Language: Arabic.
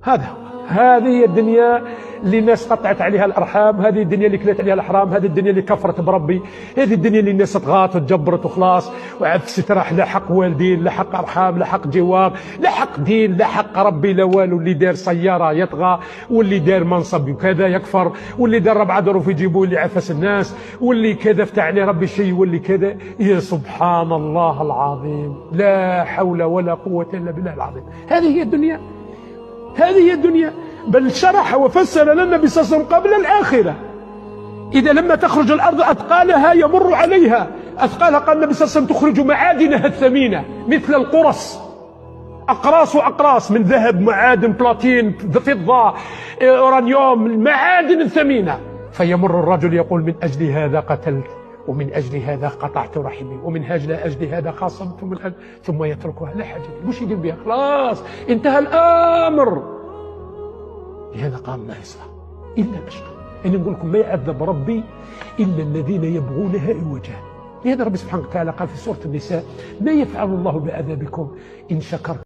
هذا هو. هذه هي الدنيا اللي الناس قطعت عليها الارحام، هذه الدنيا اللي كلت عليها الاحرام، هذه الدنيا اللي كفرت بربي، هذه الدنيا اللي الناس تغاط وتجبرت وخلاص، وعفست راح لا حق والدين لا حق ارحام لا حق جوار لا حق دين لا حق ربي لا والو. اللي دار سياره يطغى، واللي دار منصب وكذا يكفر، واللي دار 4 ظروف يجيبوه اللي عفس الناس، واللي كذا فتح عليه ربي شيء واللي كذا. يا سبحان الله العظيم، لا حول ولا قوه الا بالله العظيم. هذه هي الدنيا، هذه هي الدنيا. بل شرح وفسر لنا النبي صلى الله عليه وسلم قبل الآخرة. إذا لما تخرج الأرض أثقالها يمر عليها أثقالها، قال النبي صلى الله عليه وسلم تخرج معادنها الثمينة مثل القرص، أقراص وأقراص من ذهب، معادن، بلاتين، فضة، أورانيوم، المعادن الثمينة. فيمر الرجل يقول من أجل هذا قتلت، ومن أجل هذا قطعت رحمي، ومن أجل هذا خاصمت، ثم يتركها لا حاجة مش يدير بها، خلاص انتهى الأمر. لهذا قال الله يصلح إلا الأشقى. أنا نقول لكم ما يعذب ربي إلا الذين يبغونها عوجا. لهذا ربي سبحانه وتعالى قال في سورة النساء ما يفعل الله بعذابكم إن شكرتم